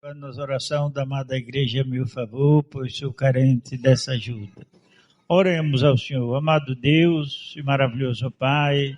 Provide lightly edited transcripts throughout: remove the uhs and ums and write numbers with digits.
Nas orações da amada igreja, meu favor, pois sou carente dessa ajuda. Oremos ao Senhor. Amado Deus e maravilhoso Pai,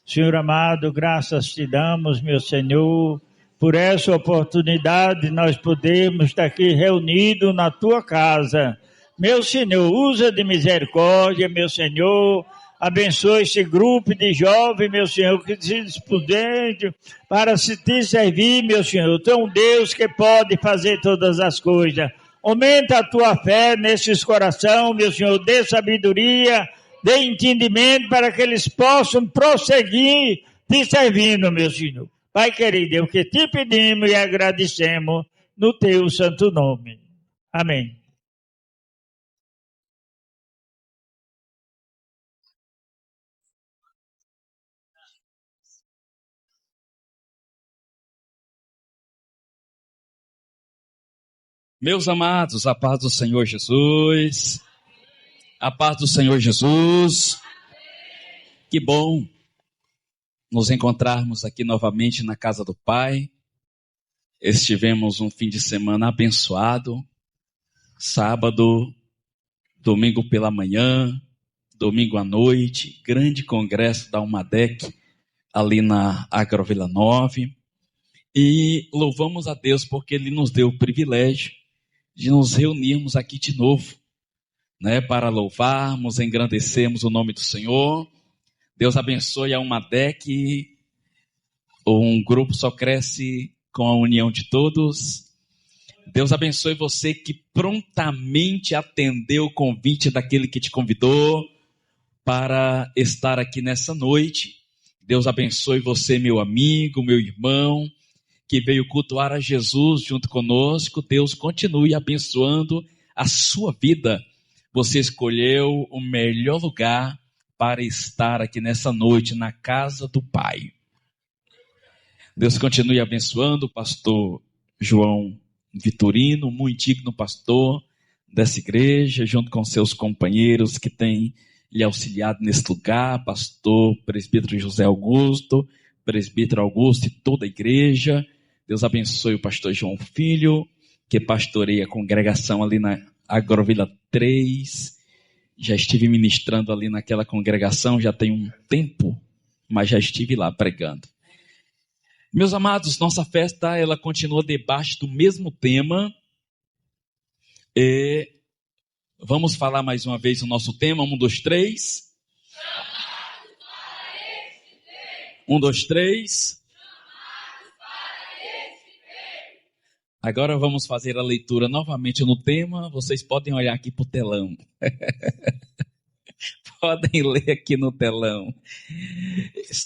Senhor amado, graças te damos, meu Senhor, por essa oportunidade de nós podermos estar aqui reunidos na tua casa. Meu Senhor, usa de misericórdia, meu Senhor, abençoe esse grupo de jovens, meu Senhor, que se dispuseram para se te servir, meu Senhor. Tu é um Deus que pode fazer todas as coisas. Aumenta a tua fé nesses corações, meu Senhor, dê sabedoria, dê entendimento para que eles possam prosseguir te servindo, meu Senhor. Pai querido, é o que te pedimos e agradecemos no teu santo nome. Amém. Meus amados, a paz do Senhor Jesus, a paz do Senhor Jesus, que bom nos encontrarmos aqui novamente na casa do Pai. Estivemos um fim de semana abençoado, sábado, domingo pela manhã, domingo à noite, grande congresso da Umadec, ali na Agrovila 9, e louvamos a Deus porque Ele nos deu o privilégio de nos reunirmos aqui de novo, né, para louvarmos, engrandecermos o nome do Senhor. Deus abençoe a Umadec. Um grupo só cresce com a união de todos. Deus abençoe você que prontamente atendeu o convite daquele que te convidou para estar aqui nessa noite. Deus abençoe você, meu amigo, meu irmão, que veio cultuar a Jesus junto conosco. Deus continue abençoando a sua vida. Você escolheu o melhor lugar para estar aqui nessa noite, na casa do Pai. Deus continue abençoando o pastor João Vitorino, muito digno pastor dessa igreja, junto com seus companheiros que têm lhe auxiliado nesse lugar, pastor presbítero José Augusto, presbítero Augusto e toda a igreja. Deus abençoe o pastor João Filho, que pastoreia a congregação ali na Agrovila 3. Já estive ministrando ali naquela congregação, já tem um tempo, mas já estive lá pregando. Meus amados, nossa festa, ela continua debaixo do mesmo tema. E vamos falar mais uma vez o nosso tema, 1, 2, 3. 1, 2, 3. Agora vamos fazer a leitura novamente no tema. Vocês podem olhar aqui para o telão. Podem ler aqui no telão.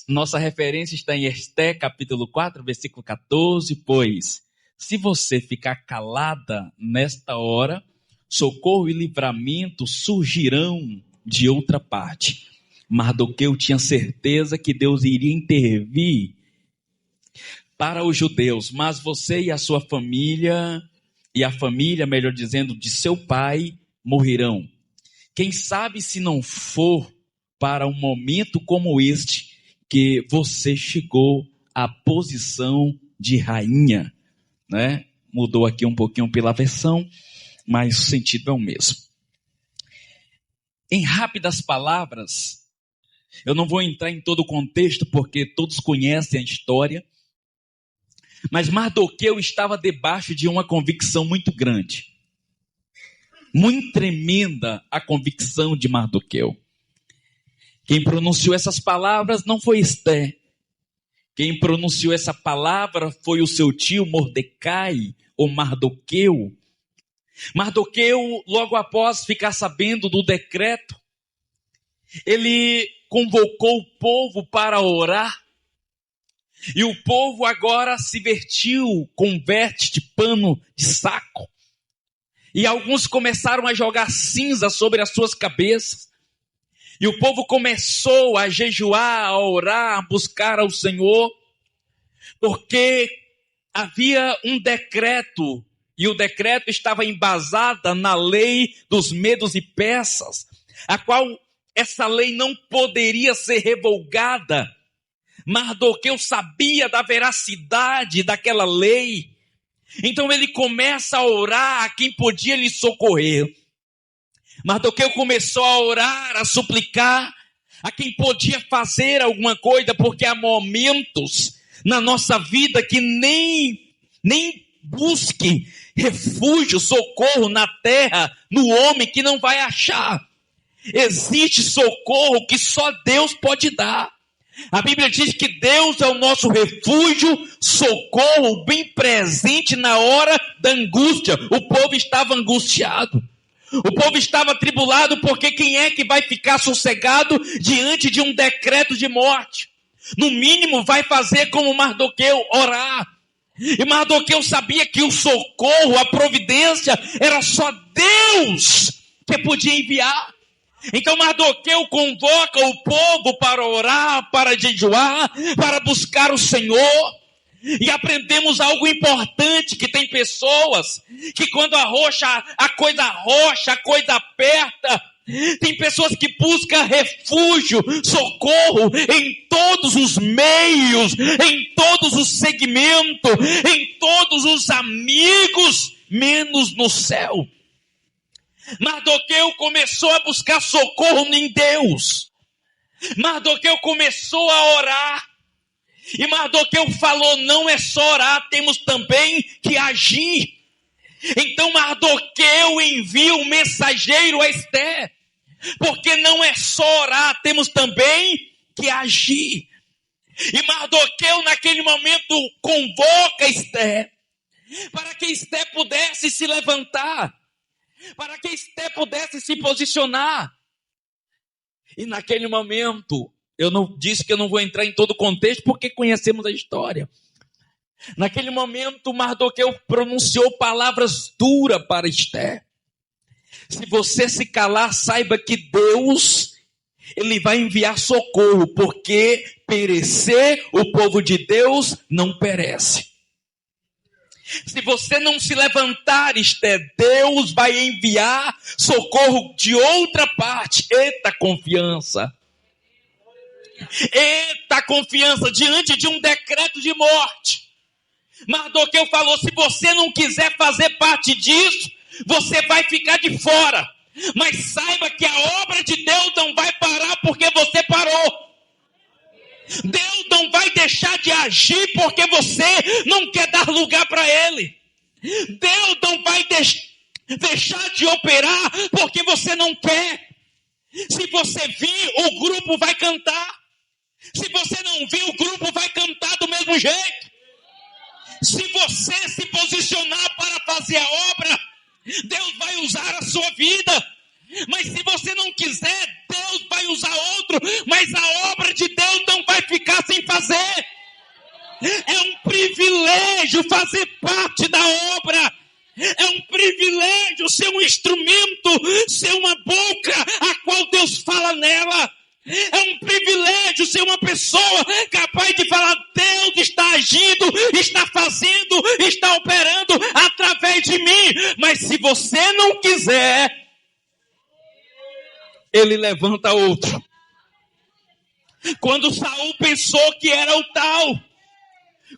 Nossa referência está em Esté, capítulo 4, versículo 14. Pois, se você ficar calada nesta hora, socorro e livramento surgirão de outra parte. Mardoqueu tinha certeza que Deus iria intervir para os judeus, mas você e a sua família, e a família, melhor dizendo, de seu pai, morrerão. Quem sabe se não for para um momento como este, que você chegou à posição de rainha, né? Mudou aqui um pouquinho pela versão, mas o sentido é o mesmo. Em rápidas palavras, eu não vou entrar em todo o contexto, porque todos conhecem a história, mas Mardoqueu estava debaixo de uma convicção muito grande. Muito tremenda a convicção de Mardoqueu. Quem pronunciou essas palavras não foi Esté. Quem pronunciou essa palavra foi o seu tio Mordecai, ou Mardoqueu. Mardoqueu, logo após ficar sabendo do decreto, ele convocou o povo para orar. E o povo agora se vestiu com veste de pano de saco. E alguns começaram a jogar cinza sobre as suas cabeças. E o povo começou a jejuar, a orar, a buscar ao Senhor. Porque havia um decreto. E o decreto estava embasado na lei dos medos e persas. A qual essa lei não poderia ser revogada. Mardoqueu sabia da veracidade daquela lei. Então ele começa a orar a quem podia lhe socorrer. Mardoqueu começou a orar, a suplicar a quem podia fazer alguma coisa, porque há momentos na nossa vida que nem busque refúgio, socorro na terra, no homem, que não vai achar. Existe socorro que só Deus pode dar. A Bíblia diz que Deus é o nosso refúgio, socorro, bem presente na hora da angústia. O povo estava angustiado. O povo estava atribulado, porque quem é que vai ficar sossegado diante de um decreto de morte? No mínimo vai fazer como Mardoqueu, orar. E Mardoqueu sabia que o socorro, a providência, era só Deus que podia enviar. Então Mardoqueu convoca o povo para orar, para jejuar, para buscar o Senhor. E aprendemos algo importante, que tem pessoas que quando a coisa aperta, tem pessoas que buscam refúgio, socorro em todos os meios, em todos os segmentos, em todos os amigos, menos no céu. Mardoqueu começou a buscar socorro em Deus. Mardoqueu começou a orar. E Mardoqueu falou, não é só orar, temos também que agir. Então Mardoqueu envia um mensageiro a Ester, porque não é só orar, temos também que agir. E Mardoqueu naquele momento convoca Ester, para que Ester pudesse se levantar, para que Ester pudesse se posicionar. E naquele momento, eu não disse que eu não vou entrar em todo o contexto, porque conhecemos a história. Naquele momento, Mardoqueu pronunciou palavras duras para Ester. Se você se calar, saiba que Deus, Ele vai enviar socorro, porque perecer o povo de Deus não perece. Se você não se levantar, Ester, Deus vai enviar socorro de outra parte. Eita confiança! Eita confiança diante de um decreto de morte. Mardoqueu falou, se você não quiser fazer parte disso, você vai ficar de fora. Mas saiba que a obra de Deus não vai parar porque você parou. Deus não vai deixar de agir porque você não quer dar lugar para Ele. Deus não vai deixar de operar porque você não quer. Se você vir, o grupo vai cantar. Se você não vir, o grupo vai cantar do mesmo jeito. Se você se posicionar para fazer a obra, Deus vai usar a sua vida. Mas se você não quiser, Deus vai usar outro. Mas a obra de Deus não vai ficar sem fazer. É um privilégio fazer parte da obra. É um privilégio ser um instrumento, ser uma boca a qual Deus fala nela. É um privilégio ser uma pessoa capaz de falar, Deus está agindo, está fazendo, está operando através de mim. Mas se você não quiser, Ele levanta outro. Quando Saul pensou que era o tal,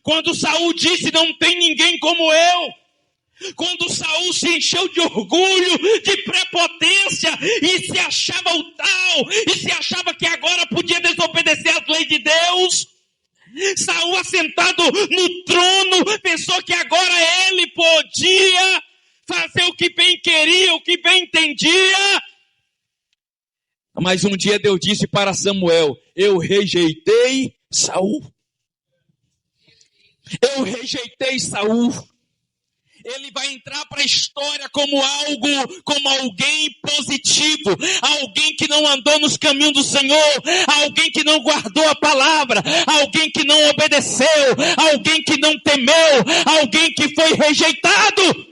quando Saul disse, não tem ninguém como eu, quando Saul se encheu de orgulho, de prepotência, e se achava o tal, e se achava que agora podia desobedecer às leis de Deus, Saul, assentado no trono, pensou que agora ele podia fazer o que bem queria, o que bem entendia. Mas um dia Deus disse para Samuel, eu rejeitei Saul. Eu rejeitei Saul. Ele vai entrar para a história como alguém positivo, alguém que não andou nos caminhos do Senhor, alguém que não guardou a palavra, alguém que não obedeceu, alguém que não temeu, alguém que foi rejeitado.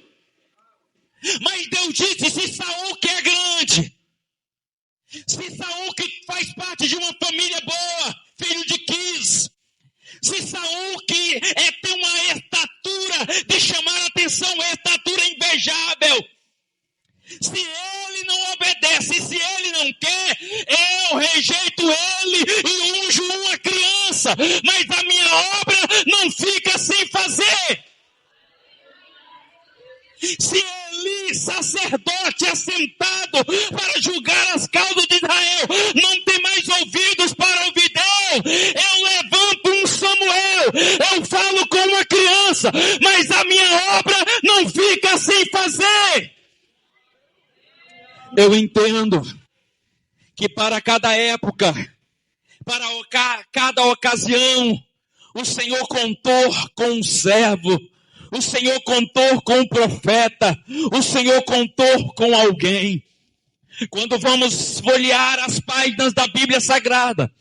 Mas Deus disse, se Saul que é grande, se Saul que faz parte de uma família boa, filho de Quis, se Saul que tem uma estatura de chamar a atenção, estatura invejável, se ele não obedece, se ele não quer, eu rejeito ele e unjo uma criança, mas a minha obra não fica sem fazer. Se Eli, sacerdote assentado para julgar as causas de Israel, não tem mais ouvidos para ouvir Deus, eu levanto um Samuel, eu falo com uma criança, mas a minha obra não fica sem fazer. Eu entendo que para cada época, para cada ocasião, o Senhor contou com um servo, o Senhor contou com um profeta, o Senhor contou com alguém. Quando vamos folhear as páginas da Bíblia Sagrada,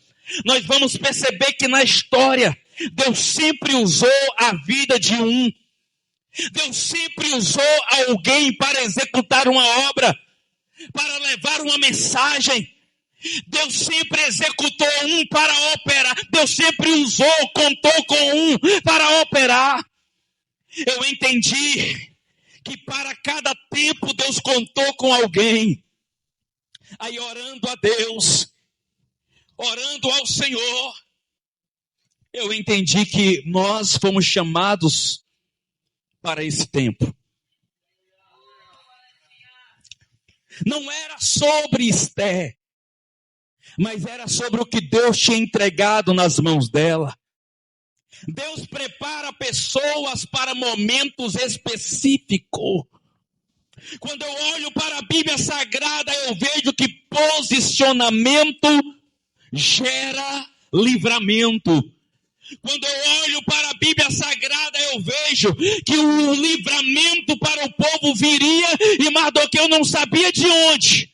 nós vamos perceber que na história, Deus sempre usou a vida de um. Deus sempre usou alguém para executar uma obra, para levar uma mensagem. Deus sempre executou um para operar. Deus sempre usou, contou com um para operar. Eu entendi que para cada tempo Deus contou com alguém. Aí orando a Deus, orando ao Senhor, eu entendi que nós fomos chamados para esse tempo. Não era sobre Esther, mas era sobre o que Deus tinha entregado nas mãos dela. Deus prepara pessoas para momentos específicos. Quando eu olho para a Bíblia Sagrada, eu vejo que posicionamento gera livramento. Quando eu olho para a Bíblia Sagrada, eu vejo que o livramento para o povo viria e Mardoqueu não sabia de onde.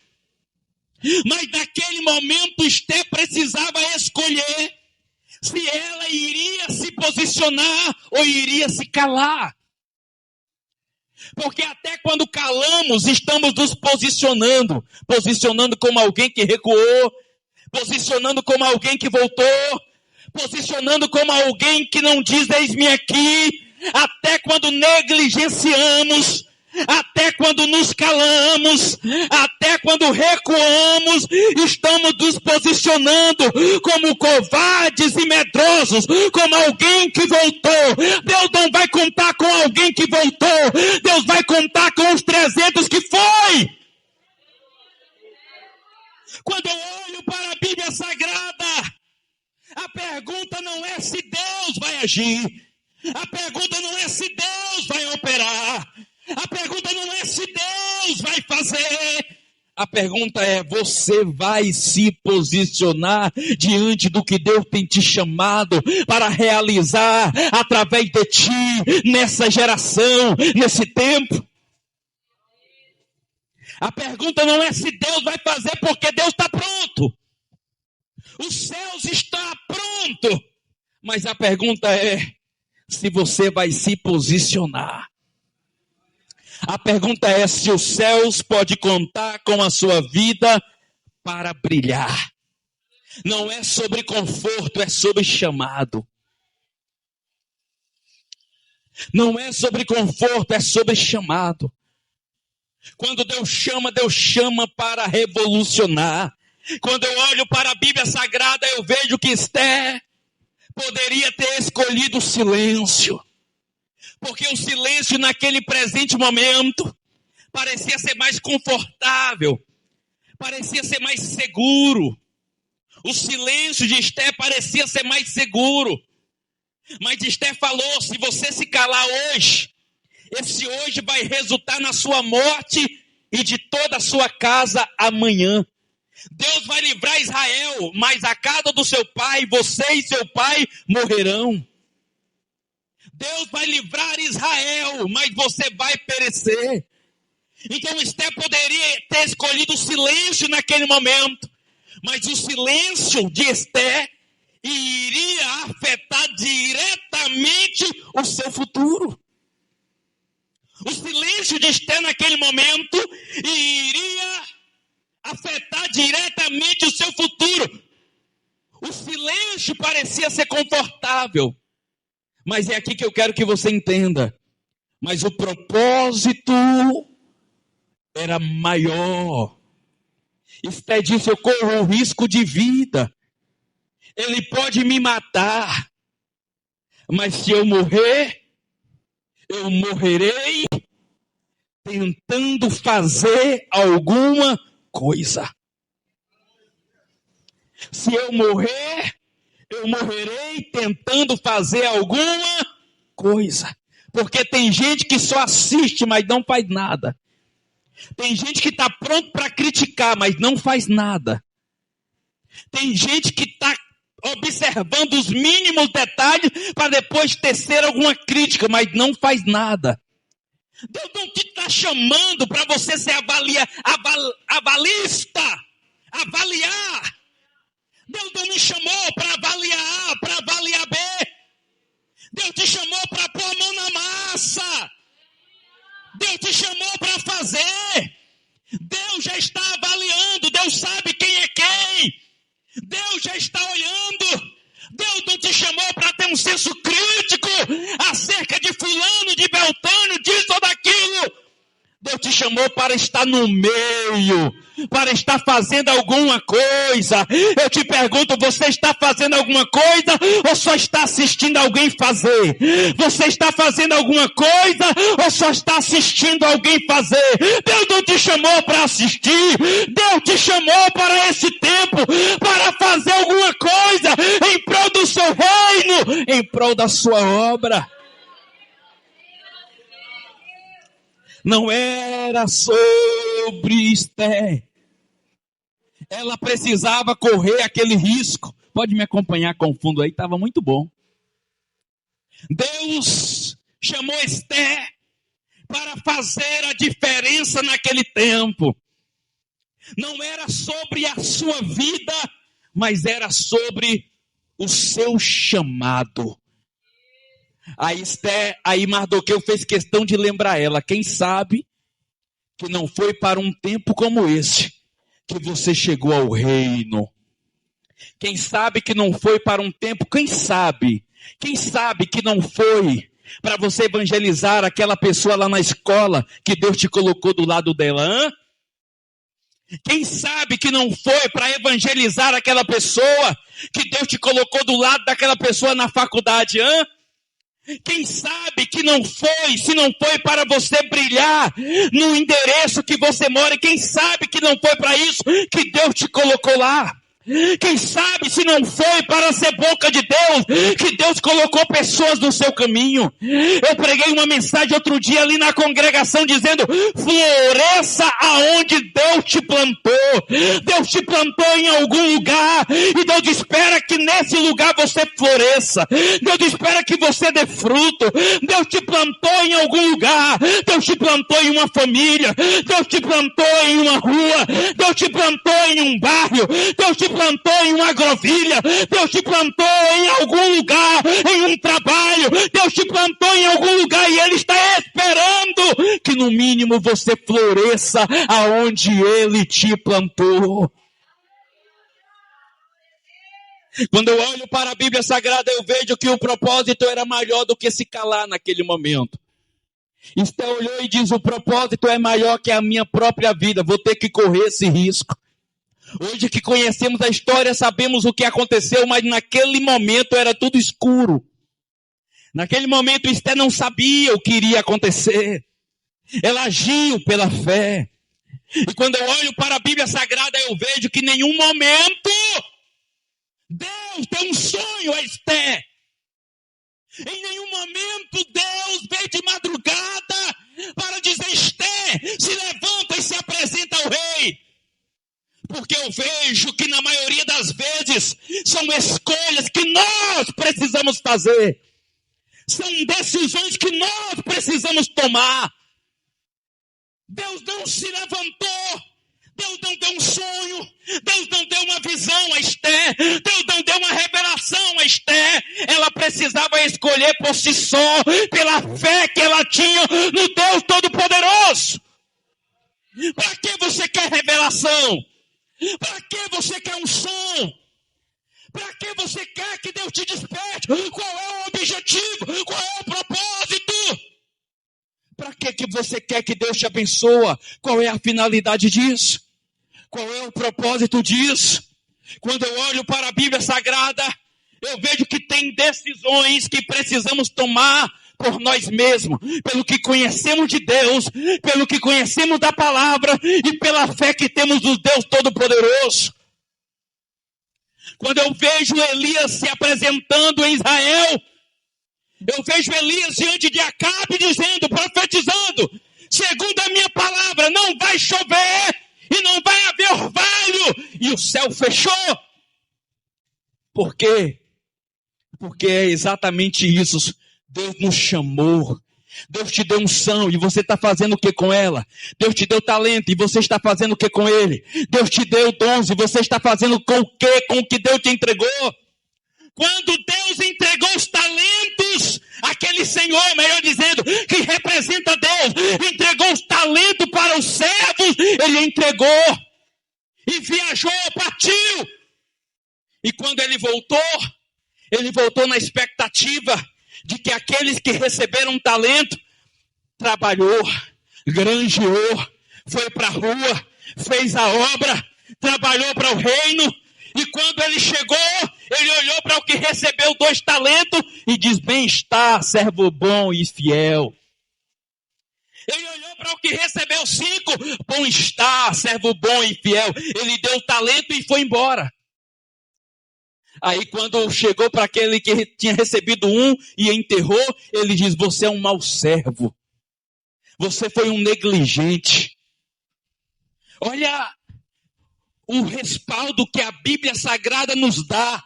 Mas naquele momento Esther precisava escolher se ela iria se posicionar ou iria se calar. Porque até quando calamos, estamos nos posicionando. Posicionando como alguém que recuou, posicionando como alguém que voltou, posicionando como alguém que não diz eis-me aqui. Até quando negligenciamos, até quando nos calamos, até quando recuamos, estamos nos posicionando como covardes e medrosos, como alguém que voltou. Deus não vai contar com alguém que voltou, Deus vai contar com os 300 que foi. Quando eu olho para a Bíblia Sagrada, a pergunta não é se Deus vai agir, a pergunta não é se Deus vai operar, a pergunta não é se Deus vai fazer. A pergunta é, você vai se posicionar diante do que Deus tem te chamado para realizar através de ti, nessa geração, nesse tempo? A pergunta não é se Deus vai fazer, porque Deus está pronto. Os céus estão prontos. Mas a pergunta é se você vai se posicionar. A pergunta é se os céus podem contar com a sua vida para brilhar. Não é sobre conforto, é sobre chamado. Não é sobre conforto, é sobre chamado. Quando Deus chama para revolucionar. Quando eu olho para a Bíblia Sagrada, eu vejo que Esther poderia ter escolhido o silêncio. Porque o silêncio naquele presente momento parecia ser mais confortável, parecia ser mais seguro. O silêncio de Esther parecia ser mais seguro. Mas Esther falou, se você se calar hoje, esse hoje vai resultar na sua morte e de toda a sua casa amanhã. Deus vai livrar Israel, mas a casa do seu pai, você e seu pai morrerão. Deus vai livrar Israel, mas você vai perecer. Então Esther poderia ter escolhido o silêncio naquele momento, mas o silêncio de Esther iria afetar diretamente o seu futuro. O silêncio de Esther naquele momento iria afetar diretamente o seu futuro. O silêncio parecia ser confortável, mas é aqui que eu quero que você entenda. Mas o propósito era maior. Esther disse, eu corro o risco de vida. Ele pode me matar. Mas se eu morrer, eu morrerei tentando fazer alguma coisa. Se eu morrer, eu morrerei tentando fazer alguma coisa. Porque tem gente que só assiste, mas não faz nada. Tem gente que está pronto para criticar, mas não faz nada. Tem gente que está observando os mínimos detalhes para depois tecer alguma crítica, mas não faz nada. Deus não te está chamando para você ser avalista, avaliar. Deus não me chamou para avaliar A, para avaliar B. Deus te chamou para pôr a mão na massa. Deus te chamou para fazer. Deus já está avaliando. Deus sabe quem é quem. Deus já está olhando. Deus não te chamou para ter um senso crítico acerca de fulano, de beltrano, disso ou daquilo. Deus te chamou para estar no meio, para estar fazendo alguma coisa. Eu te pergunto, você está fazendo alguma coisa ou só está assistindo alguém fazer? Você está fazendo alguma coisa ou só está assistindo alguém fazer? Deus não te chamou para assistir. Deus te chamou para esse tempo, para fazer alguma coisa em prol do seu reino, em prol da sua obra. Não era sobre Esther. Ela precisava correr aquele risco. Pode me acompanhar com o fundo aí, estava muito bom. Deus chamou Esther para fazer a diferença naquele tempo. Não era sobre a sua vida, mas era sobre o seu chamado. Aí Mardoqueu fez questão de lembrar ela, quem sabe que não foi para um tempo como esse que você chegou ao reino. Quem sabe que não foi para um tempo, quem sabe que não foi para você evangelizar aquela pessoa lá na escola que Deus te colocou do lado dela, hã? Quem sabe que não foi para evangelizar aquela pessoa que Deus te colocou do lado daquela pessoa na faculdade, hã? Quem sabe que não foi, se não foi para você brilhar no endereço que você mora, quem sabe que não foi para isso que Deus te colocou lá? Quem sabe se não foi para ser boca de Deus, que Deus colocou pessoas no seu caminho. Eu preguei uma mensagem outro dia ali na congregação dizendo, floresça aonde Deus te plantou. Deus te plantou em algum lugar e Deus espera que nesse lugar você floresça. Deus espera que você dê fruto. Deus te plantou em algum lugar. Deus te plantou em uma família. Deus te plantou em uma rua. Deus te plantou em um bairro. Deus te plantou em uma agrovilha, Deus te plantou em algum lugar, em um trabalho, Deus te plantou em algum lugar e Ele está esperando que no mínimo você floresça aonde Ele te plantou. Quando eu olho para a Bíblia Sagrada, eu vejo que o propósito era maior do que se calar naquele momento. Esther olhou e diz, o propósito é maior que a minha própria vida, vou ter que correr esse risco. Hoje que conhecemos a história, sabemos o que aconteceu, mas naquele momento era tudo escuro. Naquele momento Esther não sabia o que iria acontecer. Ela agiu pela fé. E quando eu olho para a Bíblia Sagrada, eu vejo que em nenhum momento Deus deu um sonho a Esther. Em nenhum momento Deus veio de madrugada para dizer, Esther, se levanta e se apresenta ao rei. Porque eu vejo que na maioria das vezes são escolhas que nós precisamos fazer. São decisões que nós precisamos tomar. Deus não se levantou. Deus não deu um sonho. Deus não deu uma visão a Esther. Deus não deu uma revelação a Esther. Ela precisava escolher por si só, pela fé que ela tinha no Deus Todo-Poderoso. Para que você quer revelação? Para que você quer um som? Para que você quer que Deus te desperte? Qual é o objetivo? Qual é o propósito? Para que você quer que Deus te abençoe? Qual é a finalidade disso? Qual é o propósito disso? Quando eu olho para a Bíblia Sagrada, eu vejo que tem decisões que precisamos tomar por nós mesmos, pelo que conhecemos de Deus, pelo que conhecemos da palavra e pela fé que temos no Deus Todo-Poderoso. Quando eu vejo Elias se apresentando em Israel, eu vejo Elias diante de Acabe dizendo, profetizando, segundo a minha palavra, não vai chover e não vai haver orvalho. E o céu fechou. Por quê? Porque é exatamente isso. Deus nos chamou. Deus te deu unção e você está fazendo o que com ela? Deus te deu talento e você está fazendo o que com ele? Deus te deu dons e você está fazendo com o que? Com o que Deus te entregou? Quando Deus entregou os talentos, aquele Senhor, melhor dizendo, que representa Deus, entregou os talentos para os servos, ele entregou e viajou, partiu. E quando ele voltou na expectativa de que aqueles que receberam um talento, trabalhou, granjeou, foi para a rua, fez a obra, trabalhou para o reino. E quando ele chegou, ele olhou para o que recebeu 2 talentos e diz, bem está, servo bom e fiel. Ele olhou para o que recebeu 5, bom está, servo bom e fiel. Ele deu o talento e foi embora. Aí quando chegou para aquele que tinha recebido 1 e enterrou, ele diz, você é um mau servo. Você foi um negligente. Olha o respaldo que a Bíblia Sagrada nos dá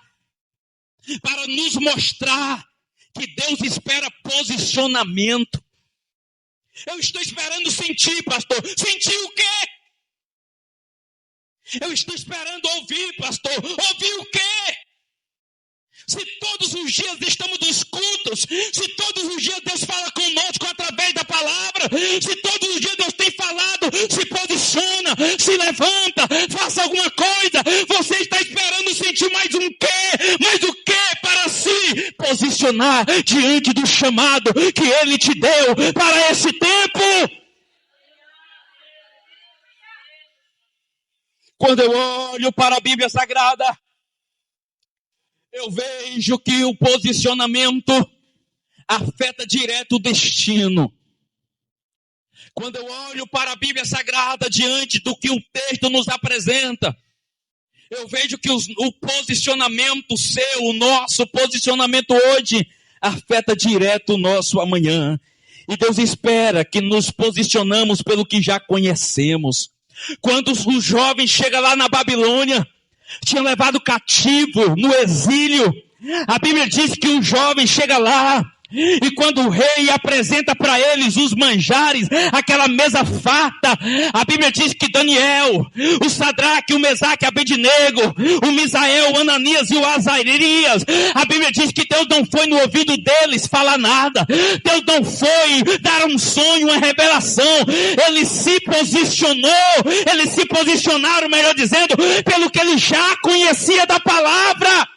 para nos mostrar que Deus espera posicionamento. Eu estou esperando sentir, pastor. Sentir o quê? Eu estou esperando ouvir, pastor. Ouvir o quê? Se todos os dias estamos nos cultos, se todos os dias Deus fala conosco através da palavra, se todos os dias Deus tem falado, se posiciona, se levanta, faça alguma coisa, você está esperando sentir mais um quê? Mais o quê para se posicionar diante do chamado que Ele te deu para esse tempo? Quando eu olho para a Bíblia Sagrada, eu vejo que o posicionamento afeta direto o destino. Quando eu olho para a Bíblia Sagrada diante do que o texto nos apresenta, eu vejo que o posicionamento seu, o nosso posicionamento hoje, afeta direto o nosso amanhã. E Deus espera que nos posicionamos pelo que já conhecemos. Quando o jovem chega lá na Babilônia, tinha levado cativo no exílio, a Bíblia diz que o jovem chega lá, e quando o rei apresenta para eles os manjares, aquela mesa farta, a Bíblia diz que Daniel, o Sadraque, o Mesaque, Abednego, o Misael, o Ananias e o Azarias, a Bíblia diz que Deus não foi no ouvido deles falar nada, Deus não foi dar um sonho, uma revelação, Ele se posicionaram, melhor dizendo, pelo que ele já conhecia da palavra.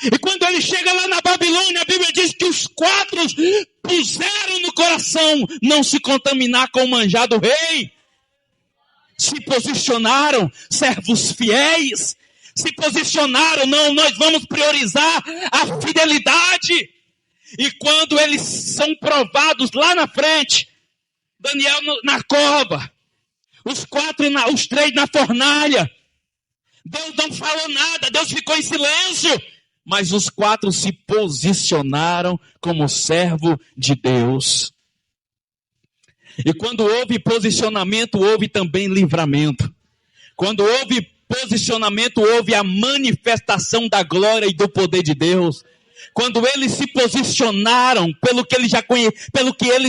E quando ele chega lá na Babilônia, a Bíblia diz que os 4 puseram no coração não se contaminar com o manjar do rei. Se posicionaram, servos fiéis. Se posicionaram, não, nós vamos priorizar a fidelidade. E quando eles são provados lá na frente, Daniel na cova, os 3 na fornalha, Deus não falou nada, Deus ficou em silêncio. Mas os 4 se posicionaram como servo de Deus. E quando houve posicionamento, houve também livramento. Quando houve posicionamento, houve a manifestação da glória e do poder de Deus. Quando eles se posicionaram pelo que eles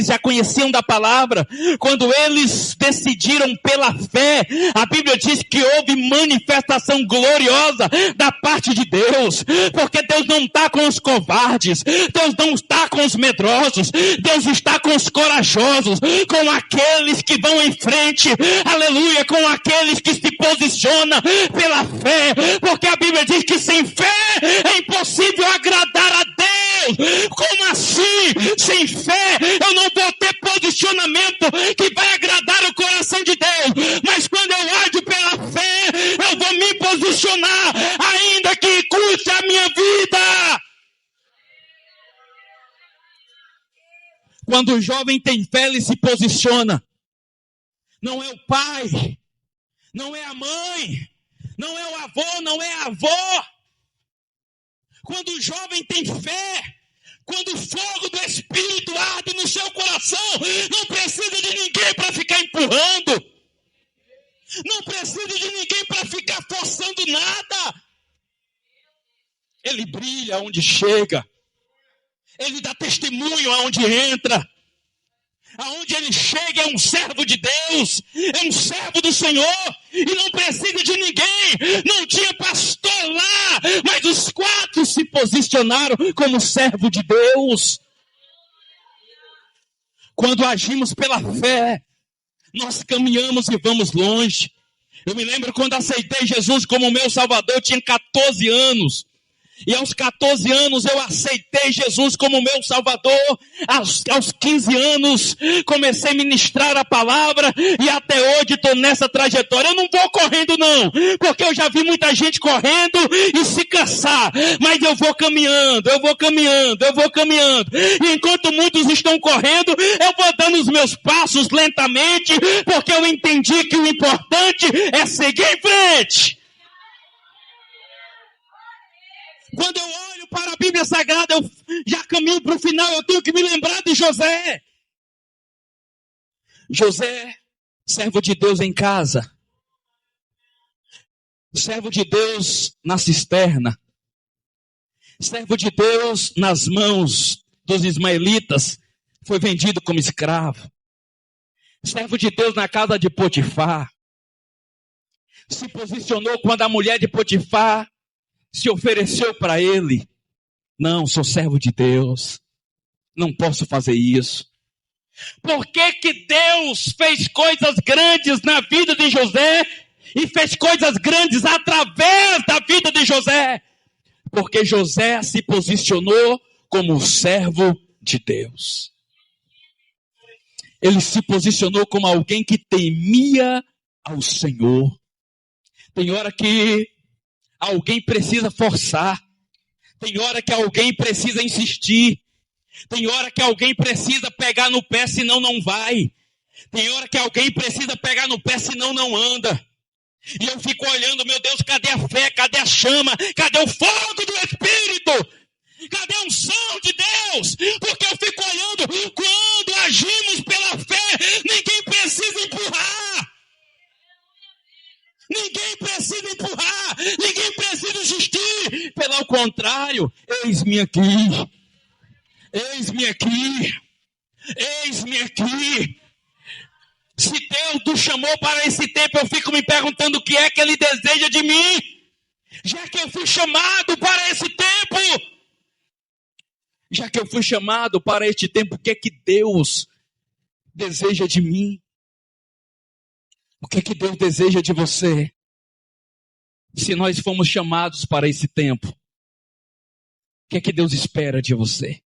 já conheciam da palavra, quando eles decidiram pela fé, a Bíblia diz que houve manifestação gloriosa da parte de Deus, porque Deus não está com os covardes, Deus não está com os medrosos, Deus está com os corajosos, com aqueles que vão em frente, aleluia, com aqueles que se posicionam pela fé, porque a Bíblia diz que sem fé é impossível agradar a Deus. Como assim? Sem fé eu não vou ter posicionamento que vai agradar o coração de Deus, mas quando eu ando pela fé eu vou me posicionar ainda que custe a minha vida. Quando o jovem tem fé, ele se posiciona. Não é o pai, não é a mãe, não é o avô, não é a avó. Quando o jovem tem fé, quando o fogo do Espírito arde no seu coração, não precisa de ninguém para ficar empurrando. Não precisa de ninguém para ficar forçando nada. Ele brilha onde chega. Ele dá testemunho aonde entra. Aonde ele chega é um servo de Deus, é um servo do Senhor, e não precisa de ninguém. Não tinha pastor lá, mas os 4 se posicionaram como servo de Deus. Quando agimos pela fé, nós caminhamos e vamos longe. Eu me lembro quando aceitei Jesus como meu Salvador, eu tinha 14 anos. E aos 14 anos eu aceitei Jesus como meu Salvador. Aos 15 anos comecei a ministrar a palavra e até hoje estou nessa trajetória. Eu não vou correndo não, porque eu já vi muita gente correndo e se cansar. Mas eu vou caminhando. E enquanto muitos estão correndo, eu vou dando os meus passos lentamente, porque eu entendi que o importante é seguir em frente. Quando eu olho para a Bíblia Sagrada, eu já caminho para o final, eu tenho que me lembrar de José. José, servo de Deus em casa. Servo de Deus na cisterna. Servo de Deus nas mãos dos ismaelitas. Foi vendido como escravo. Servo de Deus na casa de Potifar. Se posicionou quando a mulher de Potifar se ofereceu para ele. Não, sou servo de Deus. Não posso fazer isso. Por que Deus fez coisas grandes na vida de José e fez coisas grandes através da vida de José? Porque José se posicionou como servo de Deus. Ele se posicionou como alguém que temia ao Senhor. Tem hora que alguém precisa forçar. Tem hora que alguém precisa insistir. Tem hora que alguém precisa pegar no pé, senão não vai. Tem hora que alguém precisa pegar no pé, senão não anda. E eu fico olhando, meu Deus, cadê a fé? Cadê a chama? Cadê o fogo do Espírito? Cadê a unção de Deus? Porque eu fico olhando, quando agimos pela fé, ninguém precisa empurrar. Ninguém precisa empurrar, ninguém precisa insistir. Pelo contrário, eis-me aqui, eis-me aqui, eis-me aqui. Se Deus nos chamou para esse tempo, eu fico me perguntando o que é que Ele deseja de mim. Já que eu fui chamado para esse tempo, já que eu fui chamado para este tempo, o que é que Deus deseja de mim? O que é que Deus deseja de você? Se nós fomos chamados para esse tempo, o que é que Deus espera de você?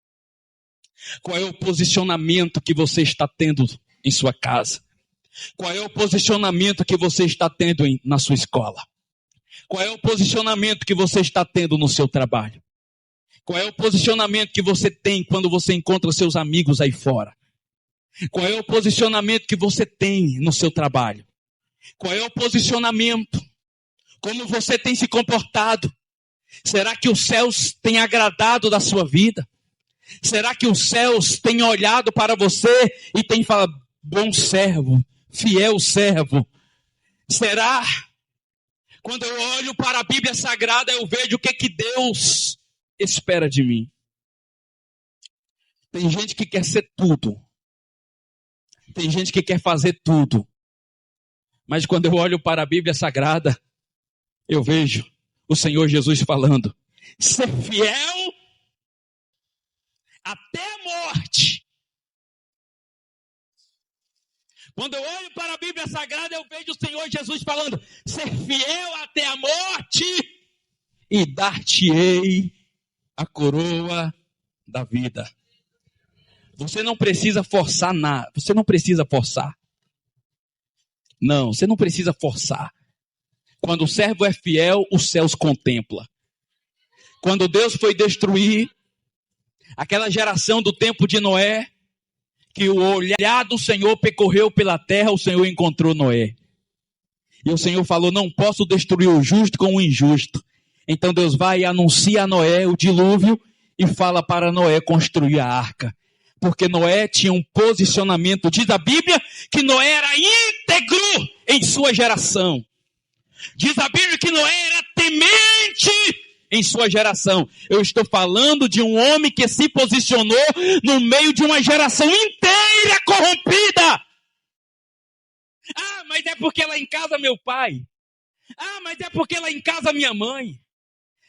Qual é o posicionamento que você está tendo em sua casa? Qual é o posicionamento que você está tendo na sua escola? Qual é o posicionamento que você está tendo no seu trabalho? Qual é o posicionamento que você tem quando você encontra seus amigos aí fora? Qual é o posicionamento que você tem no seu trabalho? Qual é o posicionamento? Como você tem se comportado? Será que os céus têm agradado da sua vida? Será que os céus têm olhado para você e têm falado, bom servo, fiel servo? Será? Quando eu olho para a Bíblia Sagrada, eu vejo o que Deus espera de mim. Tem gente que quer ser tudo. Tem gente que quer fazer tudo. Mas quando eu olho para a Bíblia Sagrada, eu vejo o Senhor Jesus falando, ser fiel até a morte. Quando eu olho para a Bíblia Sagrada, eu vejo o Senhor Jesus falando, ser fiel até a morte e dar-te-ei a coroa da vida. Você não precisa forçar nada, você não precisa forçar. Não, você não precisa forçar. Quando o servo é fiel, os céus contempla. Quando Deus foi destruir aquela geração do tempo de Noé, que o olhar do Senhor percorreu pela terra, o Senhor encontrou Noé. E o Senhor falou, não posso destruir o justo com o injusto. Então Deus vai e anuncia a Noé o dilúvio e fala para Noé construir a arca. Porque Noé tinha um posicionamento, diz a Bíblia, que Noé era íntegro em sua geração. Diz a Bíblia que Noé era temente em sua geração. Eu estou falando de um homem que se posicionou no meio de uma geração inteira corrompida. Ah, mas é porque lá em casa meu pai. Ah, mas é porque lá em casa minha mãe.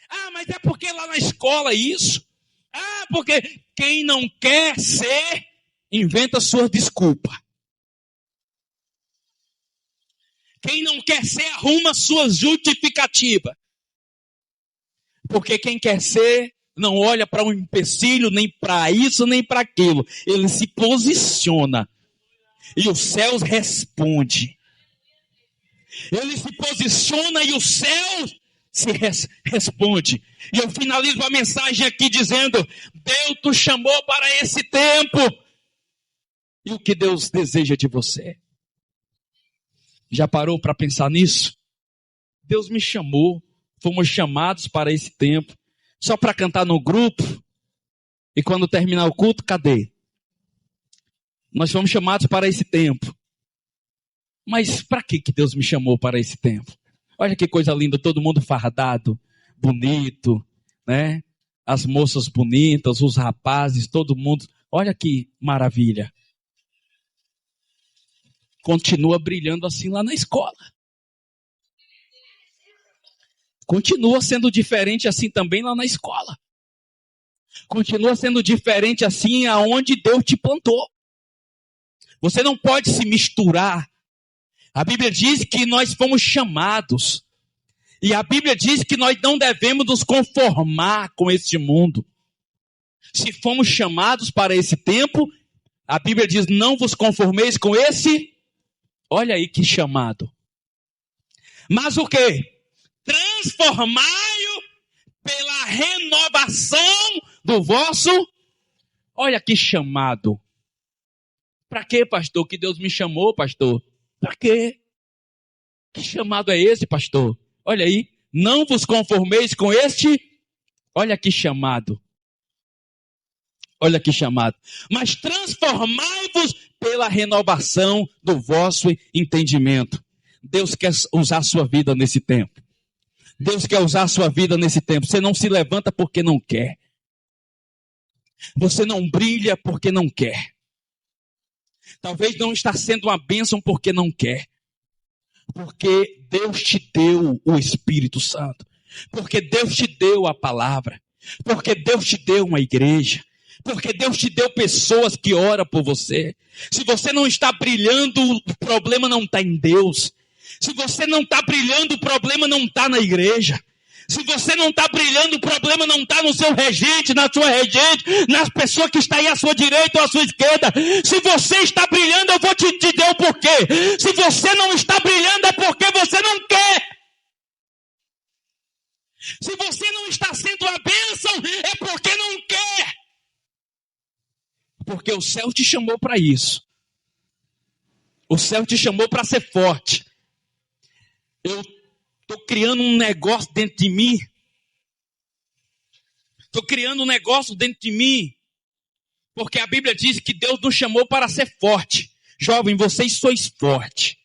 Ah, mas é porque lá na escola isso. Ah, porque quem não quer ser, inventa sua desculpa. Quem não quer ser, arruma sua justificativa. Porque quem quer ser, não olha para um empecilho, nem para isso, nem para aquilo. Ele se posiciona. E os céus respondem. Ele se posiciona e os céus se responde. E eu finalizo a mensagem aqui dizendo, Deus te chamou para esse tempo. E o que Deus deseja de você? Já parou para pensar nisso? Deus me chamou, fomos chamados para esse tempo, só para cantar no grupo, e quando terminar o culto, cadê? Nós fomos chamados para esse tempo. Mas para que Deus me chamou para esse tempo? Olha que coisa linda, todo mundo fardado, bonito, né? As moças bonitas, os rapazes, todo mundo. Olha que maravilha. Continua brilhando assim lá na escola. Continua sendo diferente assim também lá na escola. Continua sendo diferente assim aonde Deus te plantou. Você não pode se misturar. A Bíblia diz que nós fomos chamados. E a Bíblia diz que nós não devemos nos conformar com este mundo. Se fomos chamados para esse tempo, a Bíblia diz, não vos conformeis com esse. Olha aí que chamado. Mas o quê? Transformai-o pela renovação do vosso. Olha que chamado. Para quê, pastor? Que Deus me chamou, pastor? Para quê? Que chamado é esse, pastor? Olha aí. Não vos conformeis com este. Olha que chamado. Olha que chamado. Mas transformai-vos pela renovação do vosso entendimento. Deus quer usar a sua vida nesse tempo. Deus quer usar a sua vida nesse tempo. Você não se levanta porque não quer. Você não brilha porque não quer. Talvez não está sendo uma bênção porque não quer. Porque Deus te deu o Espírito Santo. Porque Deus te deu a palavra. Porque Deus te deu uma igreja. Porque Deus te deu pessoas que oram por você. Se você não está brilhando, o problema não está em Deus. Se você não está brilhando, o problema não está na igreja. Se você não está brilhando, o problema não está no seu regente, na sua regente, nas pessoas que estão aí à sua direita ou à sua esquerda. Se você está brilhando, eu vou te dizer o porquê. Se você não está brilhando, é porque você não quer. Se você não está sendo a bênção, é porque não quer. Porque o céu te chamou para isso. O céu te chamou para ser forte. Eu estou criando um negócio dentro de mim. Estou criando um negócio dentro de mim. Porque a Bíblia diz que Deus nos chamou para ser forte. Jovem, vocês sois fortes.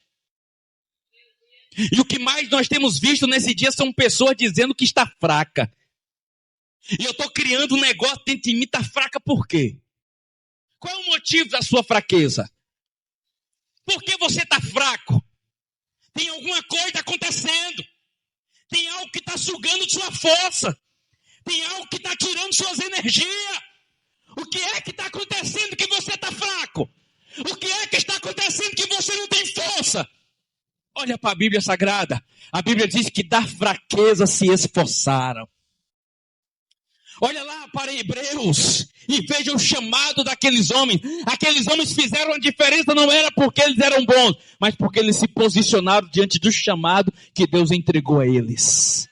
E o que mais nós temos visto nesse dia são pessoas dizendo que está fraca. E eu estou criando um negócio dentro de mim, está fraca por quê? Qual é o motivo da sua fraqueza? Por que você está fraco? Tem alguma coisa acontecendo. Tem algo que está sugando sua força. Tem algo que está tirando suas energias. O que é que está acontecendo que você está fraco? O que é que está acontecendo que você não tem força? Olha para a Bíblia Sagrada. A Bíblia diz que da fraqueza se esforçaram. Olha lá para Hebreus e veja o chamado daqueles homens. Aqueles homens fizeram a diferença, não era porque eles eram bons, mas porque eles se posicionaram diante do chamado que Deus entregou a eles.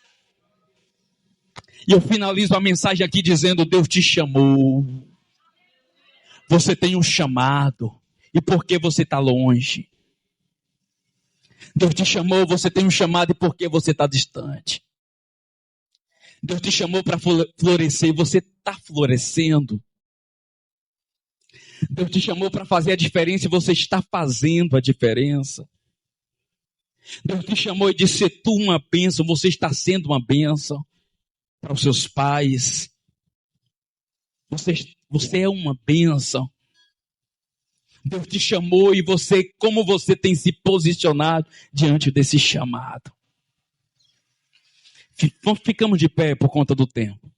E eu finalizo a mensagem aqui dizendo, Deus te chamou você tem um chamado. E por que você está longe? Deus te chamou, você tem um chamado, e por que você está distante? Deus te chamou para florescer, e você está florescendo. Deus te chamou para fazer a diferença, e você está fazendo a diferença. Deus te chamou e disse: "Se tu uma bênção", você está sendo uma bênção para os seus pais. Você é uma bênção. Deus te chamou e como você tem se posicionado diante desse chamado. Ficamos de pé por conta do tempo.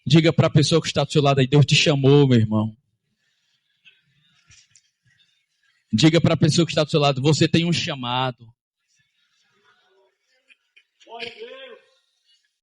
Diga para a pessoa que está do seu lado aí: Deus te chamou, meu irmão. Diga para a pessoa que está do seu lado: você tem um chamado.